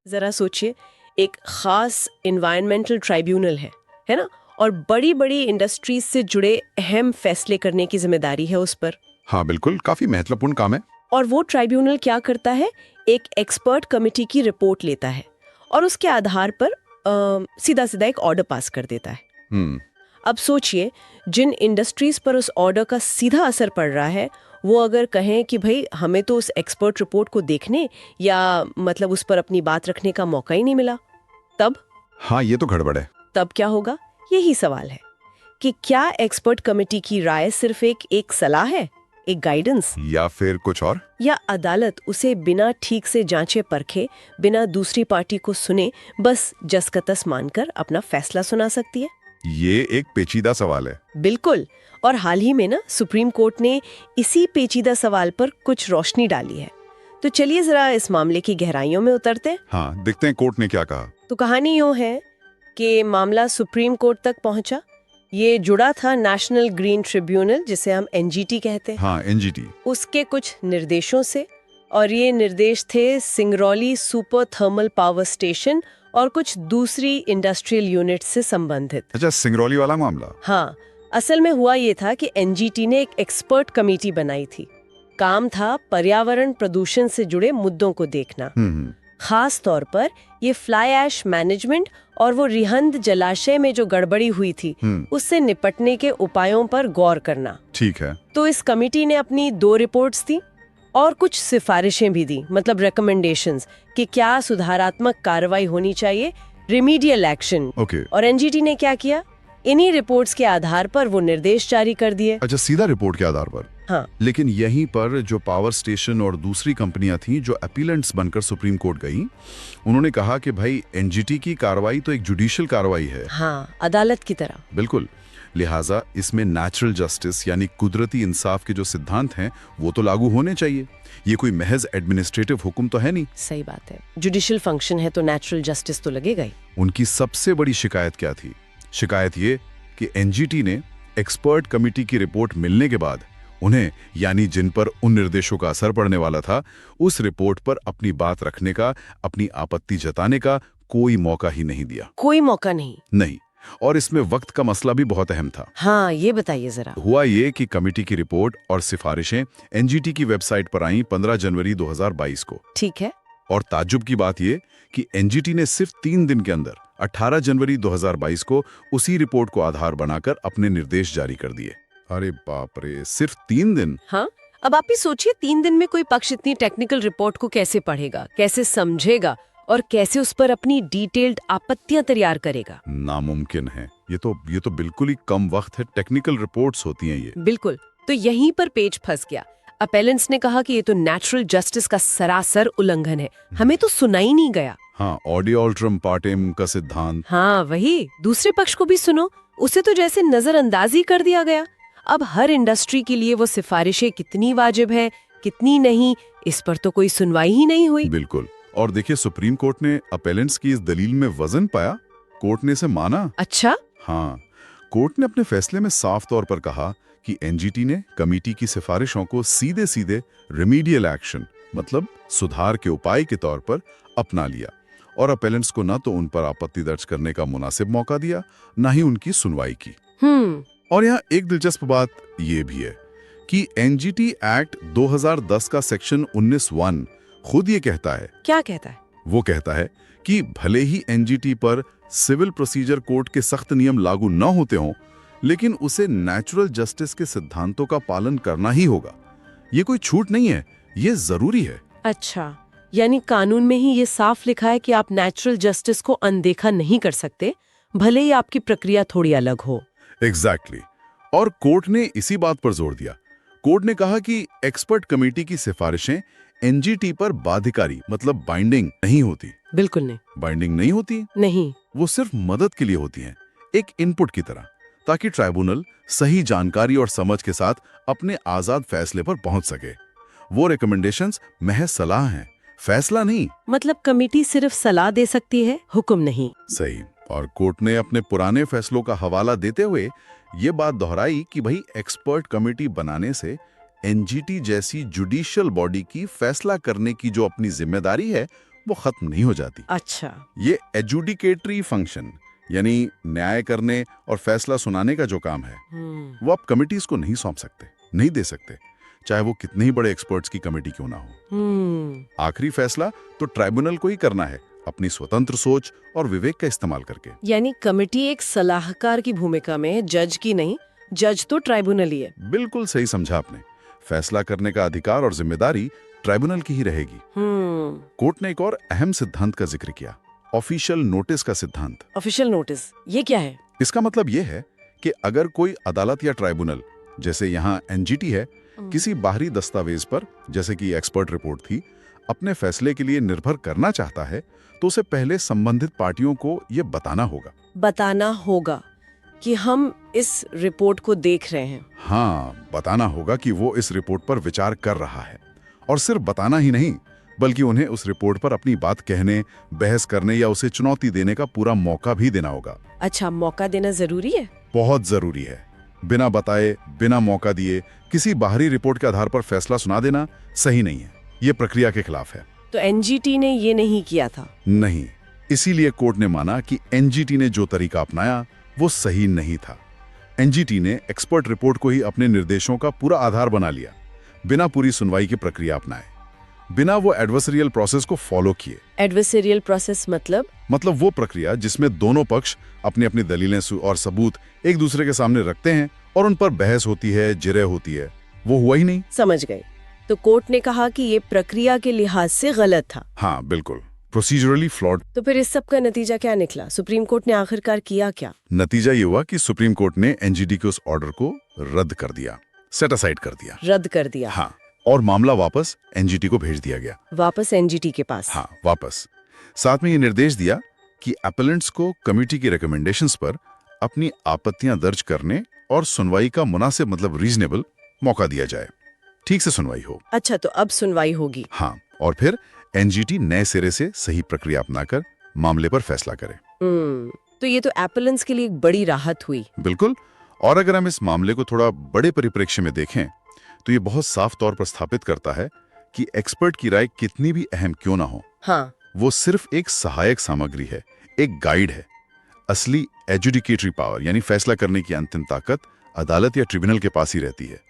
जरा सोचिए, एक खास एनवायरमेंटल ट्राइब्यूनल है ना, और बड़ी बड़ी इंडस्ट्रीज से जुड़े अहम फैसले करने की जिम्मेदारी है उस पर। हाँ बिल्कुल, काफी महत्वपूर्ण काम है। और वो ट्राइब्यूनल क्या करता है, एक एक्सपर्ट कमेटी की रिपोर्ट लेता है और उसके आधार पर सीधा सीधा एक ऑर्डर पास कर देता है। अब सोचिए, जिन इंडस्ट्रीज पर उस ऑर्डर का सीधा असर पड़ रहा है, वो अगर कहें कि भाई हमें तो उस एक्सपर्ट रिपोर्ट को देखने या मतलब उस पर अपनी बात रखने का मौका ही नहीं मिला, तब? हाँ, ये तो गड़बड़ है। तब क्या होगा? यही सवाल है कि क्या एक्सपर्ट कमेटी की राय सिर्फ एक सलाह है, एक गाइडेंस, या फिर कुछ और? या अदालत उसे बिना ठीक से जांचे परखे, बिना दूसरी पार्टी को सुने, बस जस का तस मानकर अपना फैसला सुना सकती है? ये एक पेचीदा सवाल है। बिल्कुल। और हाल ही में ना सुप्रीम कोर्ट ने इसी पेचीदा सवाल पर कुछ रोशनी डाली है। तो चलिए जरा इस मामले की गहराइयों में उतरते हैं। हाँ, देखते हैं कोर्ट ने क्या कहा। तो कहानी यूं है कि मामला सुप्रीम कोर्ट तक पहुंचा। ये जुड़ा था नेशनल ग्रीन ट्रिब्यूनल, जिसे हम एनजीटी कहते हैं। हाँ, एनजीटी। उसके कुछ निर्देशों से, और ये निर्देश थे Singrauli super thermal power station और कुछ दूसरी इंडस्ट्रियल यूनिट से संबंधित। अच्छा, सिंगरौली वाला मामला। हाँ, असल में हुआ ये था कि एनजीटी ने एक एक्सपर्ट कमेटी बनाई थी। काम था पर्यावरण प्रदूषण से जुड़े मुद्दों को देखना। खास तौर पर ये फ्लाई ऐश मैनेजमेंट और वो रिहंद जलाशय में जो गड़बड़ी हुई थी उससे निपटने के उपायों पर गौर करना। ठीक है। तो इस कमेटी ने अपनी 2 रिपोर्ट्स दी और कुछ सिफारिशें भी दी, मतलब रिकमेंडेशंस, कि क्या सुधारात्मक कार्रवाई होनी चाहिए, रिमीडियल एक्शन। और एनजीटी ने क्या किया, इन्हीं रिपोर्ट्स के आधार पर वो निर्देश जारी कर दिए। अच्छा, सीधा रिपोर्ट के आधार पर? हाँ। लेकिन यहीं पर जो पावर स्टेशन और दूसरी कंपनियां थीं जो अपीलेंट्स बनकर सुप्रीम कोर्ट गईं, उन्होंने कहा कि भाई एनजीटी की कार्रवाई तो एक जुडिशियल कार्रवाई है। हाँ, अदालत की तरह। बिल्कुल, लिहाजा इसमें नेचुरल जस्टिस यानी कुदरती इंसाफ के जो सिद्धांत हैं वो तो लागू होने चाहिए। ये कोई महज एडमिनिस्ट्रेटिव हुक्म तो है नहीं। सही बात है, जुडिशियल फंक्शन है तो नेचुरल जस्टिस तो लगेगा ही। उनकी सबसे बड़ी शिकायत क्या थी? शिकायत ये कि एनजीटी ने एक्सपर्ट कमेटी की रिपोर्ट मिलने के बाद उन्हें, यानी जिन पर उन निर्देशों का असर पड़ने वाला था, उस रिपोर्ट पर अपनी बात रखने का, अपनी आपत्ति जताने का कोई मौका ही नहीं दिया। कोई मौका नहीं। और इसमें वक्त का मसला भी बहुत अहम था। हाँ, ये बताइए जरा। हुआ ये कि कमेटी की रिपोर्ट और सिफारिशें एनजीटी की वेबसाइट पर आईं 15 जनवरी 2022 को। ठीक है। और ताज्जुब की बात ये कि एनजीटी ने सिर्फ 3 दिन के अंदर 18 जनवरी 2022 को उसी रिपोर्ट को आधार बनाकर अपने निर्देश जारी कर दिए। अरे बाप रे, सिर्फ 3 दिन। हाँ, अब आप ही सोचिए, 3 दिन में कोई पक्ष इतनी टेक्निकल रिपोर्ट को कैसे पढ़ेगा, कैसे समझेगा और कैसे उस पर अपनी डिटेल्ड आपत्तियां तैयार करेगा? नामुमकिन है। ये तो बिल्कुल ही कम वक्त है। टेक्निकल रिपोर्ट्स होती हैं ये। बिल्कुल। तो यहीं पर पेच फंस गया। अपेलेंट्स ने कहा कि ये तो नेचुरल जस्टिस का सरासर उल्लंघन है, हमें तो सुना ही नहीं गया। हाँ, ऑडियो अल्ट्रम पार्टेम का सिद्धांत। हाँ वही, दूसरे पक्ष को भी सुनो, उसे तो जैसे नजरअंदाजी कर दिया गया। अब हर इंडस्ट्री के लिए वो सिफारिशें कितनी वाजिब है, कितनी नहीं, इस पर तो कोई सुनवाई ही नहीं हुई। बिल्कुल। और देखिए, सुप्रीम कोर्ट ने अपेलेंट्स की इस दलील में वजन पाया। कोर्ट ने इसे माना। अच्छा? हाँ, कोर्ट ने अपने फैसले में साफ तौर पर कहा कि एनजीटी ने कमेटी की सिफारिशों को सीधे सीधे रिमीडियल एक्शन, मतलब सुधार के उपाय के तौर पर अपना लिया, और अपेलेंट्स को न तो उन पर आपत्ति दर्ज करने का मुनासिब मौका दिया, न ही उनकी सुनवाई की। और यहाँ एक दिलचस्प बात ये भी है कि एनजीटी एक्ट 2010 का सेक्शन 19(1) खुद ये कहता है। क्या कहता है? वो कहता है कि भले ही एनजीटी पर सिविल प्रोसीजर कोड के सख्त नियम लागू न होते हों, लेकिन उसे नेचुरल जस्टिस के सिद्धांतों का पालन करना ही होगा। ये कोई छूट नहीं है, ये जरूरी है। अच्छा, यानी कानून में ही ये साफ लिखा है कि आप नेचुरल जस्टिस को अनदेखा नहीं कर सकते, भले ही आपकी प्रक्रिया थोड़ी अलग हो। एग्जैक्टली। और कोर्ट ने इसी बात पर जोर दिया। कोर्ट ने कहा कि एक्सपर्ट कमेटी की सिफारिशें एनजीटी पर बाध्यकारी, मतलब बाइंडिंग नहीं होती। बिल्कुल नहीं। बाइंडिंग नहीं होती। नहीं, वो सिर्फ मदद के लिए होती हैं, एक इनपुट की तरह, ताकि ट्राइब्यूनल सही जानकारी और समझ के साथ अपने आजाद फैसले पर पहुंच सके। वो रिकमेंडेशंस महज सलाह हैं, फैसला नहीं। मतलब कमेटी सिर्फ सलाह दे सकती है, हुक्म नहीं। सही। और कोर्ट ने अपने पुराने फैसलों का हवाला देते हुए ये बात दोहराई कि भाई एक्सपर्ट कमेटी बनाने से एनजीटी जैसी जुडिशियल बॉडी की फैसला करने की जो अपनी जिम्मेदारी है वो खत्म नहीं हो जाती। अच्छा। ये एजुडिकेटरी फंक्शन यानी न्याय करने और फैसला सुनाने का जो काम है वो आप कमिटीज को नहीं सौंप सकते, नहीं दे सकते, चाहे वो कितने ही बड़े एक्सपर्ट्स की कमेटी क्यों ना हो। आखिरी फैसला तो ट्राइब्यूनल को ही करना है, अपनी स्वतंत्र सोच और विवेक का इस्तेमाल करके। यानी कमेटी एक सलाहकार की भूमिका में है, जज की नहीं। जज तो ट्राइब्यूनल ही है। बिल्कुल सही समझा आपने। फैसला करने का अधिकार और जिम्मेदारी ट्राइब्यूनल की ही रहेगी। कोर्ट ने एक और अहम सिद्धांत का जिक्र किया, ऑफिशियल नोटिस का सिद्धांत। ऑफिशियल नोटिस, ये क्या है? इसका मतलब ये है कि अगर कोई अदालत या ट्राइब्यूनल, जैसे यहाँ एनजीटी है, किसी बाहरी दस्तावेज पर, जैसे कि एक्सपर्ट रिपोर्ट थी, अपने फैसले के लिए निर्भर करना चाहता है तो उसे पहले संबंधित पार्टियों को ये बताना होगा कि हम इस रिपोर्ट को देख रहे हैं। हाँ, बताना होगा कि वो इस रिपोर्ट पर विचार कर रहा है। और सिर्फ बताना ही नहीं, बल्कि उन्हें उस रिपोर्ट पर अपनी बात कहने, बहस करने या उसे चुनौती देने का पूरा मौका भी देना होगा। अच्छा, मौका देना जरूरी है? बहुत जरूरी है। बिना बताए, बिना मौका दिए किसी बाहरी रिपोर्ट के आधार पर फैसला सुना देना सही नहीं है, ये प्रक्रिया के खिलाफ है। तो एनजीटी ने ये नहीं किया था? नहीं, इसीलिए कोर्ट ने माना कि एनजीटी ने जो तरीका अपनाया वो सही नहीं था। एनजीटी ने एक्सपर्ट रिपोर्ट को ही अपने निर्देशों का पूरा आधार बना लिया, बिना पूरी सुनवाई की प्रक्रिया अपनाए, बिना वो एडवर्सरियल प्रोसेस को फॉलो किए। एडवर्सरियल प्रोसेस मतलब वो प्रक्रिया जिसमें दोनों पक्ष अपनी अपनी दलीलें और सबूत एक दूसरे के सामने रखते हैं और उन पर बहस होती है, जिरह होती है। वो हुआ ही नहीं। समझ गए। तो कोर्ट ने कहा कि ये प्रक्रिया के लिहाज से गलत था। हाँ, बिल्कुल, प्रोसीजरली फ्लॉड। तो फिर इस सब का नतीजा क्या निकला? सुप्रीम कोर्ट ने आखिरकार किया क्या? नतीजा ये हुआ कि सुप्रीम कोर्ट ने एनजीटी के उस ऑर्डर को रद्द कर दिया, सेट असाइड कर दिया। रद्द कर दिया? हाँ, और मामला वापस एनजीटी को भेज दिया गया। वापस एनजीटी के पास? हाँ, वापस। साथ में ये निर्देश दिया कि एपेलेंट्स को कमेटी की रिकमेंडेशंस पर अपनी आपत्तियां दर्ज करने और सुनवाई का मुनासिब रीजनेबल मौका दिया जाए, ठीक से सुनवाई हो। अच्छा, तो अब सुनवाई होगी? हाँ, और फिर एनजीटी नए सिरे से सही प्रक्रिया अपनाकर मामले पर फैसला करे। तो ये तो एपेलेंट्स के लिए एक बड़ी राहत हुई। बिल्कुल। और अगर हम इस मामले को थोड़ा बड़े परिप्रेक्ष्य में देखें तो ये बहुत साफ तौर पर स्थापित करता है कि एक्सपर्ट की राय कितनी भी अहम क्यों ना हो, हाँ, वो सिर्फ एक सहायक सामग्री है, एक गाइड है। असली एजुडिकेटरी पावर यानी फैसला करने की अंतिम ताकत अदालत या ट्रिब्यूनल के पास ही रहती है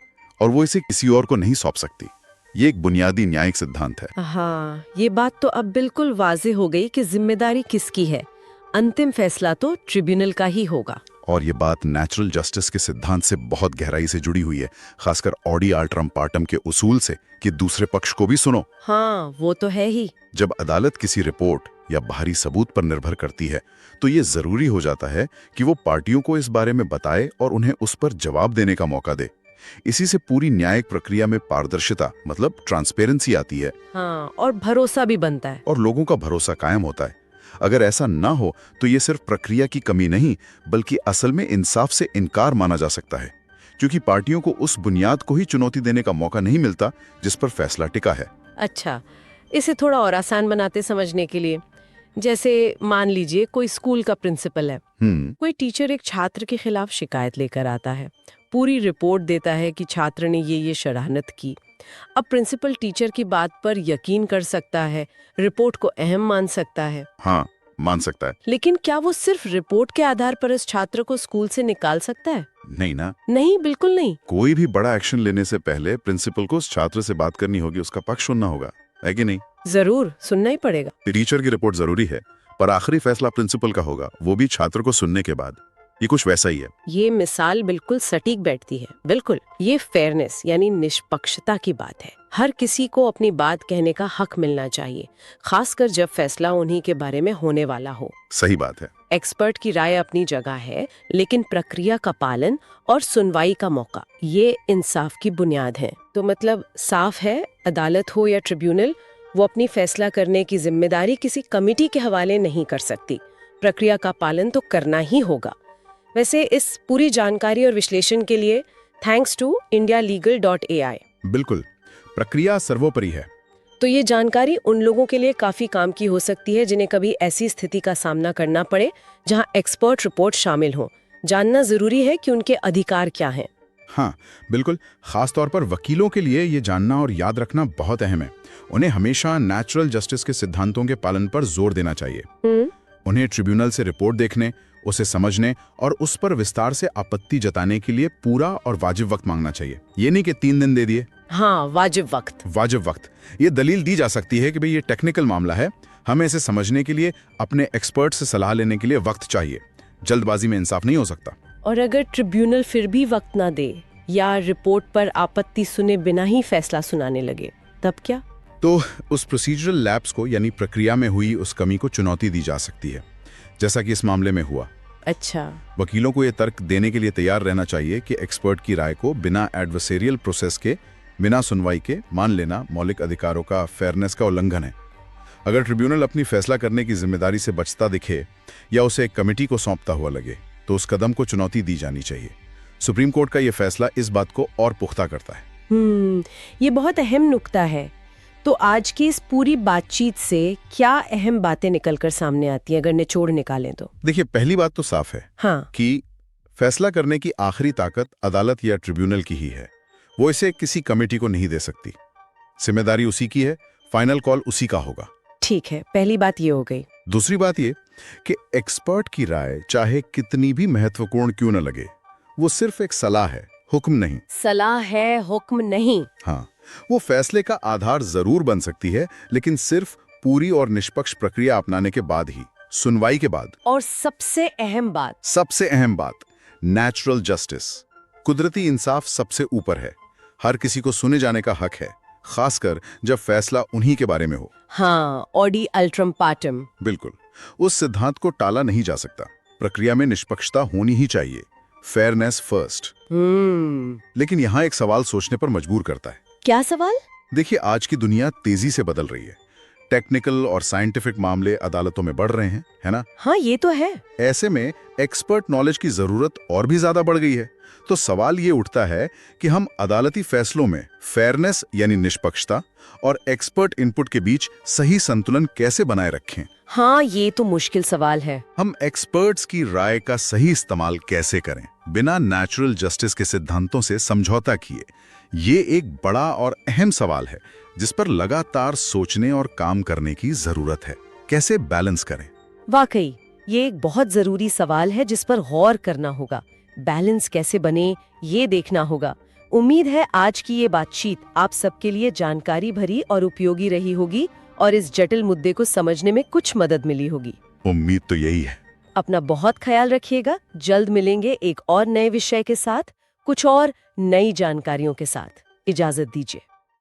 और वो इसे किसी और को नहीं सौंप सकती। ये एक बुनियादी न्यायिक सिद्धांत है। हाँ, ये बात तो अब बिल्कुल वाज़ेह हो गई कि जिम्मेदारी किसकी है। अंतिम फैसला तो ट्रिब्यूनल का ही होगा। और ये बात नेचुरल जस्टिस के सिद्धांत से बहुत गहराई से जुड़ी हुई है, खासकर ऑडी आल्ट्रम पार्टम के उसूल से कि दूसरे पक्ष को भी सुनो। हाँ, वो तो है ही। जब अदालत किसी रिपोर्ट या बाहरी सबूत पर निर्भर करती है तो ये जरूरी हो जाता है कि वो पार्टियों को इस बारे में बताए और उन्हें उस पर जवाब देने का मौका दे। इसी से पूरी न्यायिक प्रक्रिया में पारदर्शिता ट्रांसपेरेंसी आती है। हाँ, और भरोसा भी बनता है और लोगों का भरोसा कायम होता है। अगर ऐसा ना हो तो ये सिर्फ प्रक्रिया की कमी नहीं बल्कि असल में इंसाफ से इनकार माना जा सकता है, क्योंकि पार्टियों को उस बुनियाद को ही चुनौती देने का मौका नहीं मिलता जिस पर फैसला टिका है। अच्छा, इसे थोड़ा और आसान बनाते समझने के लिए, जैसे मान लीजिए कोई स्कूल का प्रिंसिपल है। कोई टीचर एक छात्र के खिलाफ शिकायत लेकर आता है, पूरी रिपोर्ट देता है कि छात्र ने ये शरारत की। अब प्रिंसिपल टीचर की बात पर यकीन कर सकता है, रिपोर्ट को अहम मान सकता है। हाँ, मान सकता है। लेकिन क्या वो सिर्फ रिपोर्ट के आधार पर इस छात्र को स्कूल से निकाल सकता है? नहीं ना। नहीं, बिल्कुल नहीं। कोई भी बड़ा एक्शन लेने से पहले प्रिंसिपल को उस छात्र से बात करनी होगी, उसका पक्ष सुनना होगा, है कि नहीं? जरूर सुनना ही पड़ेगा। टीचर की रिपोर्ट जरूरी है, पर आखिरी फैसला प्रिंसिपल का होगा, वो भी छात्र को सुनने के बाद। ये कुछ वैसा ही है। ये मिसाल बिल्कुल सटीक बैठती है। बिल्कुल, ये फेयरनेस यानी निष्पक्षता की बात है। हर किसी को अपनी बात कहने का हक मिलना चाहिए, खासकर जब फैसला उन्हीं के बारे में होने वाला हो। सही बात है। एक्सपर्ट की राय अपनी जगह है, लेकिन प्रक्रिया का पालन और सुनवाई का मौका, ये इंसाफ की बुनियाद है। तो मतलब साफ है, अदालत हो या ट्रिब्यूनल, वो अपनी फैसला करने की जिम्मेदारी किसी कमेटी के हवाले नहीं कर सकती। प्रक्रिया का पालन तो करना ही होगा। वैसे इस पूरी जानकारी और विश्लेषण के लिए थैंक्स टू indialegal.ai। बिल्कुल, प्रक्रिया सर्वोपरि है। तो ये जानकारी उन लोगों के लिए काफी काम की हो सकती है जिन्हें कभी ऐसी स्थिति का सामना करना पड़े जहां एक्सपर्ट रिपोर्ट शामिल हो। जानना जरूरी है कि उनके अधिकार क्या हैं। हाँ बिल्कुल, खास तौर पर वकीलों के लिए ये जानना और याद रखना बहुत अहम है। उन्हें हमेशा नेचुरल जस्टिस के सिद्धांतों के पालन पर जोर देना चाहिए। उन्हें ट्रिब्यूनल से रिपोर्ट देखने, उसे समझने और उस पर विस्तार से आपत्ति जताने के लिए पूरा और वाजिब वक्त मांगना चाहिए। ये नहीं कि 3 दिन दे दिए। हाँ, वाजिब वक्त। वाजिब वक्त ये दलील दी जा सकती है कि भाई ये टेक्निकल मामला है, हमें इसे समझने के लिए अपने एक्सपर्ट से सलाह लेने के लिए वक्त चाहिए। जल्दबाजी में इंसाफ नहीं हो सकता। और अगर ट्रिब्यूनल फिर भी वक्त ना दे या रिपोर्ट पर आपत्ति सुने बिना ही फैसला सुनाने लगे, तब क्या? तो उस प्रोसीजरल लैप्स को यानी प्रक्रिया में हुई उस कमी को चुनौती दी जा सकती है, जैसा कि इस मामले में हुआ। अच्छा। वकीलों को यह तर्क देने के लिए तैयार रहना चाहिए कि एक्सपर्ट की राय को बिना एडवर्सेरियल प्रोसेस के, बिना सुनवाई के मान लेना मौलिक अधिकारों का, फेयरनेस का उल्लंघन है। अगर ट्रिब्यूनल अपनी फैसला करने की जिम्मेदारी से बचता दिखे या उसे एक कमेटी को सौंपता हुआ लगे, तो उस कदम को चुनौती दी जानी चाहिए। सुप्रीम कोर्ट का यह फैसला इस बात को और पुख्ता करता है। ये बहुत अहम नुक्ता है। तो आज की इस पूरी बातचीत से क्या अहम बातें निकलकर सामने आती हैं, अगर निचोड़ निकालें तो? देखिए, पहली बात तो साफ है कि फैसला करने की आखिरी ताकत अदालत या ट्रिब्यूनल की ही है। वो इसे किसी कमेटी को नहीं दे सकती। जिम्मेदारी उसी की है, फाइनल कॉल उसी का होगा। ठीक है, पहली बात ये हो गई। दूसरी बात ये कि एक्सपर्ट की राय चाहे कितनी भी महत्वपूर्ण क्यों न लगे, वो सिर्फ एक सलाह है, हुक्म नहीं। सलाह है, हुक्म नहीं। हाँ, वो फैसले का आधार जरूर बन सकती है, लेकिन सिर्फ पूरी और निष्पक्ष प्रक्रिया अपनाने के बाद ही, सुनवाई के बाद। और सबसे अहम बात, नेचुरल जस्टिस, कुदरती इंसाफ सबसे ऊपर है। हर किसी को सुने जाने का हक है, खासकर जब फैसला उन्हीं के बारे में हो। हाँ, ऑडी अल्ट्रम पार्टम। बिल्कुल, उस सिद्धांत को टाला नहीं जा सकता। प्रक्रिया में निष्पक्षता होनी ही चाहिए, फेयरनेस फर्स्ट। लेकिन यहाँ एक सवाल सोचने पर मजबूर करता है। क्या सवाल? देखिए, आज की दुनिया तेजी से बदल रही है। टेक्निकल और साइंटिफिक मामले अदालतों में बढ़ रहे हैं, है ना? हाँ, ये तो है। ऐसे में एक्सपर्ट नॉलेज की जरूरत और भी ज्यादा बढ़ गई है। तो सवाल ये उठता है कि हम अदालती फैसलों में फेयरनेस यानी निष्पक्षता और एक्सपर्ट इनपुट के बीच सही संतुलन कैसे बनाए रखें। हाँ, ये तो मुश्किल सवाल है। हम एक्सपर्ट्स की राय का सही इस्तेमाल कैसे करें बिना नेचुरल जस्टिस के सिद्धांतों से समझौता किए? ये एक बड़ा और अहम सवाल है जिस पर लगातार सोचने और काम करने की जरूरत है। कैसे बैलेंस करें? वाकई ये एक बहुत जरूरी सवाल है जिस पर गौर करना होगा। बैलेंस कैसे बने, ये देखना होगा। उम्मीद है आज की ये बातचीत आप सबके लिए जानकारी भरी और उपयोगी रही होगी और इस जटिल मुद्दे को समझने में कुछ मदद मिली होगी। उम्मीद तो यही है। अपना बहुत ख्याल रखिएगा। जल्द मिलेंगे एक और नए विषय के साथ, कुछ और नई जानकारियों के साथ। इजाजत दीजिए।